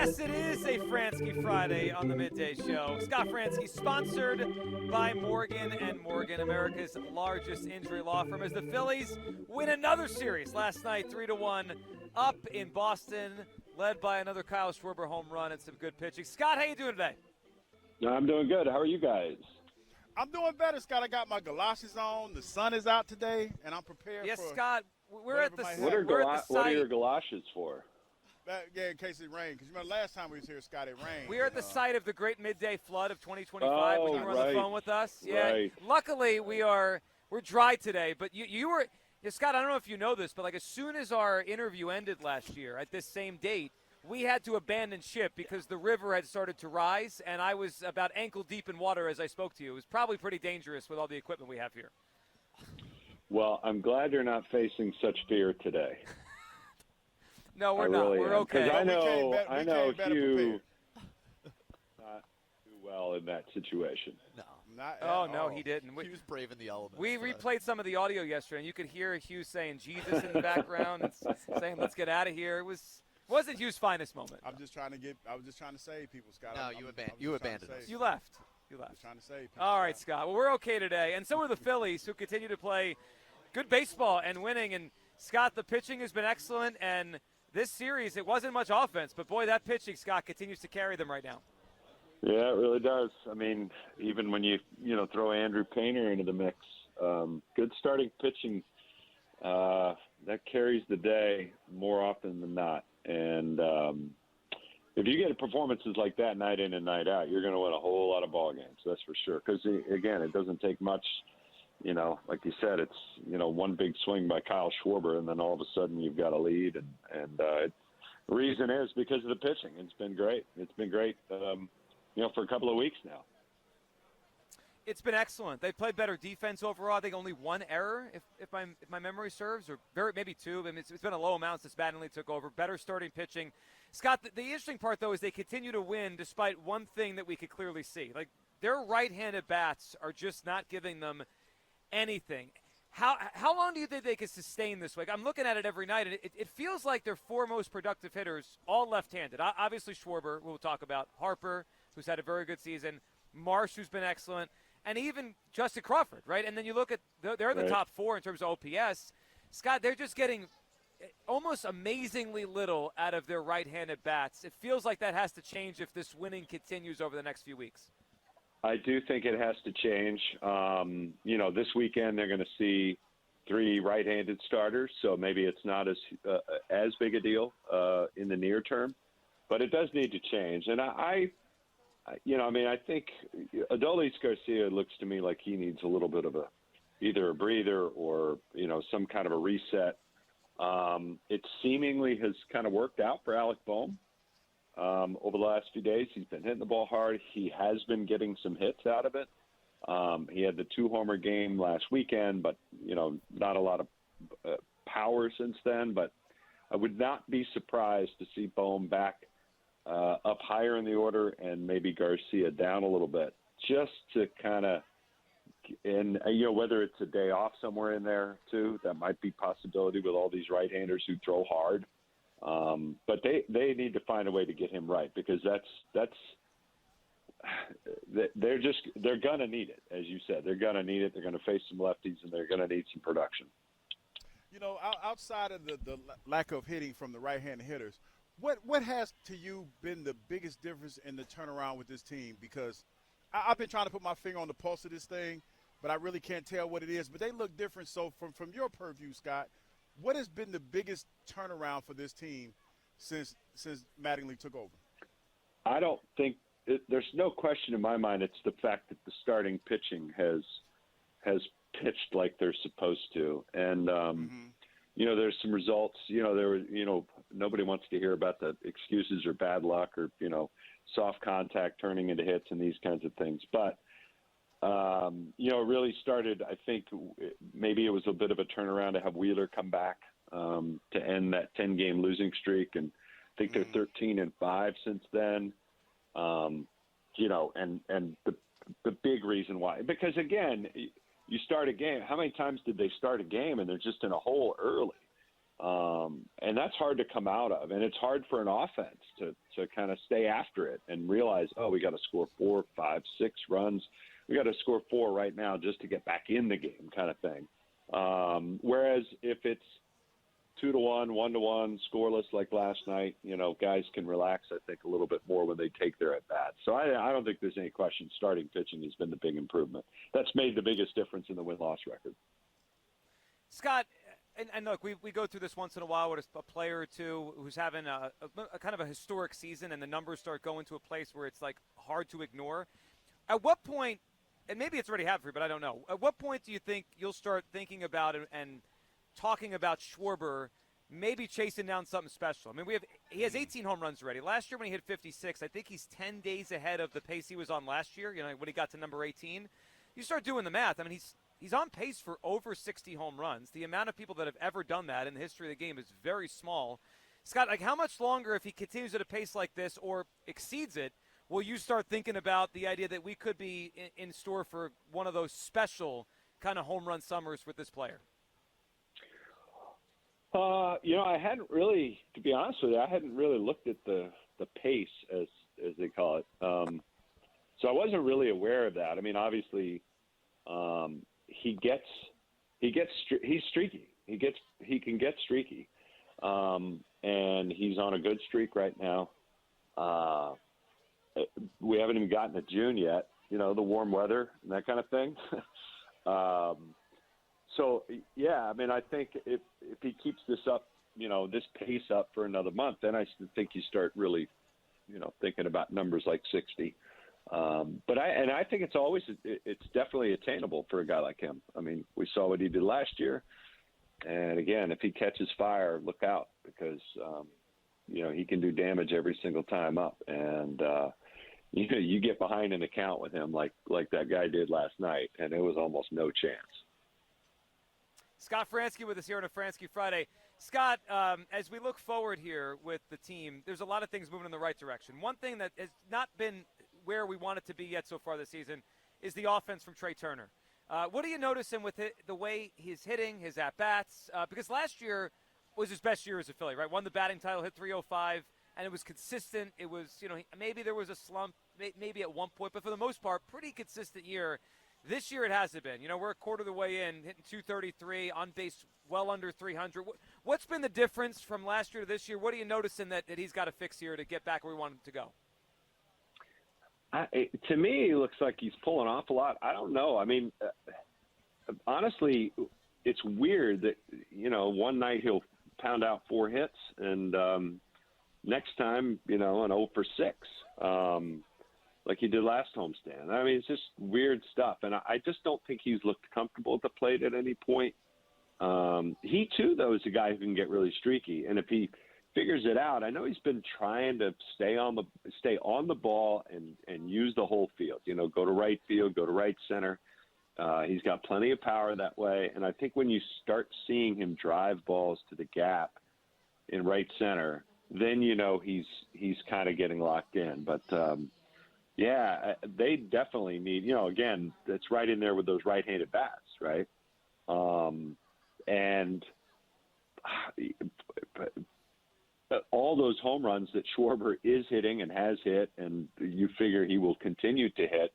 Yes, it is a Franzke Friday on the Midday Show. Scott Franzke, sponsored by Morgan & Morgan, America's largest injury law firm, as the Phillies win another series last night, 3-1, up in Boston, led by another Kyle Schwarber home run and some good pitching. Scott, how you doing today? I'm doing good. How are you guys? I'm doing better, Scott. I got my galoshes on. The sun is out today, and I'm prepared Yes, for Scott, we're at the might site. What are your galoshes for? yeah, in case it rained. Because remember last time we was here, Scott, it rained. We're at the site of the great midday flood of 2025 when you were on the phone with us. Yeah. Right. Luckily, we're dry today, but you were Scott, I don't know if you know this, but like as soon as our interview ended last year at this same date, we had to abandon ship because the river had started to rise, and I was about ankle deep in water as I spoke to you. It was probably pretty dangerous with all the equipment we have here. Well, I'm glad you're not facing such fear today. No, we're not. Really we're am. okay. I know Hugh not do well in that situation. No, he didn't. He was brave in the elements. We replayed some of the audio yesterday, and you could hear Hugh saying Jesus in the background and saying, let's get out of here. It wasn't Hugh's finest moment. I was just trying to save people, Scott. No, you abandoned us. You left. I was trying to save people. All right, Scott. Well, we're okay today. And so are the Phillies, who continue to play good baseball and winning. And, Scott, the pitching has been excellent. And this series, it wasn't much offense. But, boy, that pitching, Scott, continues to carry them right now. Yeah, it really does. I mean, even when you throw Andrew Painter into the mix, good starting pitching, that carries the day more often than not. And if you get performances like that night in and night out, you're going to win a whole lot of ball games. That's for sure. Because again, it doesn't take much. Like you said, it's one big swing by Kyle Schwarber, and then all of a sudden you've got a lead. And the reason is because of the pitching. It's been great. It's been great. For a couple of weeks now. It's been excellent. They played better defense overall. I think only one error, if my memory serves, or maybe two. I mean, it's been a low amount since Mattingly took over. Better starting pitching. Scott, the interesting part, though, is they continue to win despite one thing that we could clearly see. Like, their right-handed bats are just not giving them anything. How long do you think they can sustain this way? I'm looking at it every night, and it feels like their four most productive hitters, all left-handed. Obviously, Schwarber, who we'll talk about. Harper, who's had a very good season. Marsh, who's been excellent. And even Justin Crawford, right? And then you look at they're the top four in terms of OPS. Scott, they're just getting almost amazingly little out of their right-handed bats. It feels like that has to change if this winning continues over the next few weeks. I do think it has to change. This weekend they're going to see three right-handed starters, so maybe it's not as big a deal in the near term. But it does need to change. And I think Adolis Garcia looks to me like he needs a little bit of either a breather or, some kind of a reset. It seemingly has kind of worked out for Alec Boehm over the last few days. He's been hitting the ball hard. He has been getting some hits out of it. He had the 2-homer game last weekend, but, not a lot of power since then. But I would not be surprised to see Boehm back up higher in the order and maybe Garcia down a little bit, just to kind of, whether it's a day off somewhere in there too, that might be possibility with all these right-handers who throw hard. But they need to find a way to get him right, because they're going to need it. As you said, they're going to need it. They're going to face some lefties, and they're going to need some production. Outside of the lack of hitting from the right-handed hitters, what has to you been the biggest difference in the turnaround with this team? Because I've been trying to put my finger on the pulse of this thing, but I really can't tell what it is. But they look different. So from your purview, Scott, what has been the biggest turnaround for this team since Mattingly took over? I don't think there's no question in my mind. It's the fact that the starting pitching has pitched like they're supposed to, and there's some results. Nobody wants to hear about the excuses or bad luck or soft contact turning into hits and these kinds of things. But it really started. I think maybe it was a bit of a turnaround to have Wheeler come back to end that 10-game losing streak, and I think they're 13-5 since then. And the big reason why, because again, you start a game. How many times did they start a game and they're just in a hole early? And that's hard to come out of, and it's hard for an offense to kind of stay after it and realize, oh, we got to score 4, 5, 6 runs. We got to score 4 right now just to get back in the game, kind of thing. Whereas if it's 2-1, 1-1, scoreless like last night, guys can relax, I think, a little bit more when they take their at-bats. So I don't think there's any question starting pitching has been the big improvement. That's made the biggest difference in the win-loss record. Scott, and look, we go through this once in a while with a player or two who's having a kind of a historic season, and the numbers start going to a place where it's, like, hard to ignore. At what point, and maybe it's already happened for you, but I don't know, at what point do you think you'll start thinking about and talking about Schwarber maybe chasing down something special? I mean, he has 18 home runs already. Last year when he hit 56, I think he's 10 days ahead of the pace he was on last year, when he got to number 18. You start doing the math. I mean, he's on pace for over 60 home runs. The amount of people that have ever done that in the history of the game is very small. Scott, like, how much longer, if he continues at a pace like this or exceeds it, will you start thinking about the idea that we could be in store for one of those special kind of home run summers with this player? I hadn't really, to be honest with you, I hadn't really looked at the pace as they call it. So I wasn't really aware of that. I mean, obviously, he's streaky. He can get streaky, and he's on a good streak right now. We haven't even gotten to June yet. The warm weather and that kind of thing. So, yeah, I mean, I think if he keeps this up, this pace up for another month, then I think you start really, thinking about numbers like 60. But I think it's definitely attainable for a guy like him. I mean, we saw what he did last year. And, again, if he catches fire, look out because, he can do damage every single time up. And, you get behind an account with him like that guy did last night, and it was almost no chance. Scott Franzke with us here on a Franzke Friday. Scott, as we look forward here with the team, there's a lot of things moving in the right direction. One thing that has not been where we want it to be yet so far this season is the offense from Trea Turner. What are you noticing with the way he's hitting, his at-bats? Because last year was his best year as a Philly, right? Won the batting title, hit 305, and it was consistent. It was, maybe there was a slump, maybe at one point, but for the most part, pretty consistent year. This year it hasn't been. We're a quarter of the way in, hitting 233, on base well under 300. What's been the difference from last year to this year? What are you noticing that he's got to fix here to get back where we want him to go? To me, it looks like he's pulling off a lot. I don't know. I mean, honestly, it's weird that, one night he'll pound out 4 hits and next time, an 0 for 6. Like he did last homestand. I mean, it's just weird stuff. And I just don't think he's looked comfortable at the plate at any point. He, too, though, is a guy who can get really streaky. And if he figures it out, I know he's been trying to stay on the ball and use the whole field. Go to right field, go to right center. He's got plenty of power that way. And I think when you start seeing him drive balls to the gap in right center, then he's kind of getting locked in. But yeah, they definitely need, again, that's right in there with those right-handed bats, right? And all those home runs that Schwarber is hitting and has hit, and you figure he will continue to hit,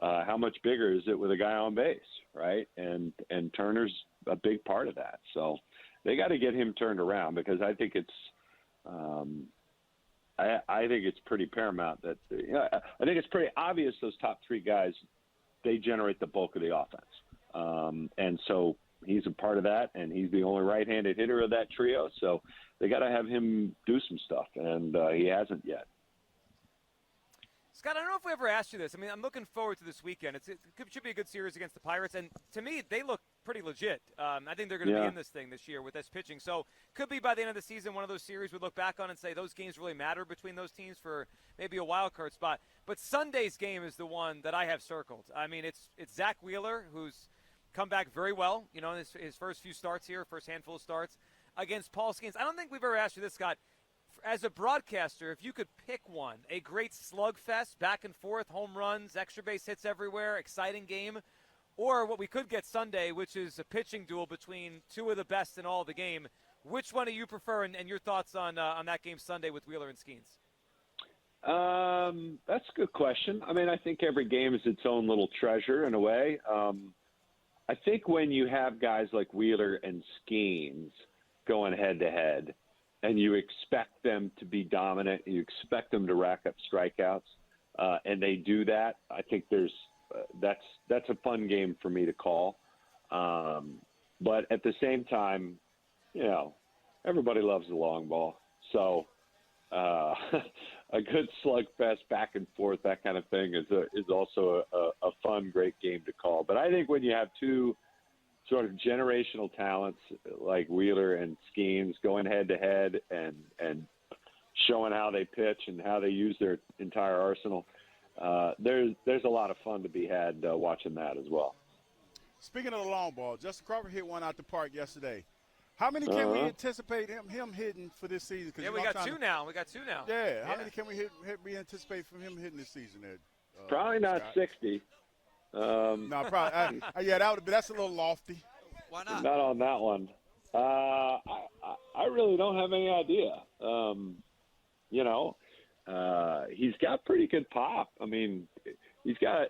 how much bigger is it with a guy on base, right? And Turner's a big part of that. So they got to get him turned around because I think it's I think it's pretty paramount that I think it's pretty obvious those top 3 guys, they generate the bulk of the offense. And so he's a part of that, and he's the only right-handed hitter of that trio. So they got to have him do some stuff, and he hasn't yet. Scott, I don't know if we ever asked you this. I mean, I'm looking forward to this weekend. It should be a good series against the Pirates, and to me, they look pretty legit. I think they're going to be in this thing this year with this pitching. So could be by the end of the season one of those series we look back on and say those games really matter between those teams for maybe a wild card spot. But Sunday's game is the one that I have circled. I mean, it's Zach Wheeler, who's come back very well, in his first few starts here, first handful of starts, against Paul Skeens. I don't think we've ever asked you this, Scott. As a broadcaster, if you could pick one, a great slugfest, back and forth, home runs, extra base hits everywhere, exciting game, or what we could get Sunday, which is a pitching duel between 2 of the best in all of the game, which one do you prefer, and your thoughts on that game Sunday with Wheeler and Skeens? That's a good question. I mean, I think every game is its own little treasure in a way. I think when you have guys like Wheeler and Skeens going head-to-head, and you expect them to be dominant, you expect them to rack up strikeouts, and they do that, I think that's a fun game for me to call. But at the same time, everybody loves the long ball. So a good slugfest back and forth, that kind of thing, is also a fun, great game to call. But I think when you have two sort of generational talents like Wheeler and Skeens going head-to-head and showing how they pitch and how they use their entire arsenal, there's a lot of fun to be had watching that as well. Speaking of the long ball, Justin Crawford hit one out the park yesterday. How many can we anticipate him hitting for this season? Yeah, we got two now. Yeah, how many can we anticipate from him hitting this season? Probably not Scott? 60. No, probably. That's a little lofty. Why not? Not on that one. I really don't have any idea. He's got pretty good pop. I mean, he's getting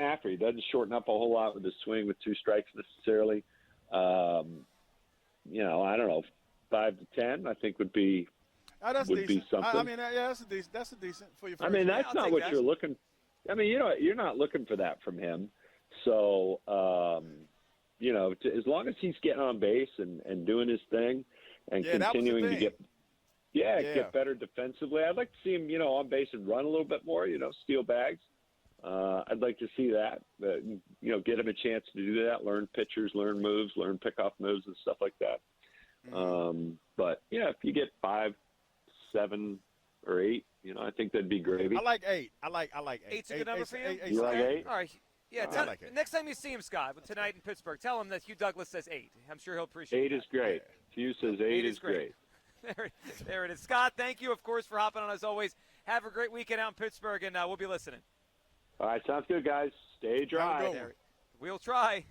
after. He doesn't shorten up a whole lot with his swing with two strikes necessarily. I don't know, 5 to 10. I think would be be something. I mean, that's a decent for your first. I mean, that's not what you're looking. I mean, you're not looking for that from him. So, as long as he's getting on base and doing his thing and continuing to get better defensively, I'd like to see him, on base and run a little bit more. Steal bags. I'd like to see that. Get him a chance to do that. Learn pitchers, learn moves, learn pickoff moves and stuff like that. Mm-hmm. But if you get 5, 7, or 8, I think that'd be gravy. I like 8. I like 8. 8's a good number for you? You like 8? All right. Yeah, I like 8. Next time you see him, Scott, tonight in Pittsburgh, tell him that Hugh Douglas says 8. I'm sure he'll appreciate it. 8 is great. Hugh says 8 is great. There it is. Scott, thank you, of course, for hopping on as always. Have a great weekend out in Pittsburgh, and we'll be listening. All right, sounds good, guys. Stay dry. We'll try.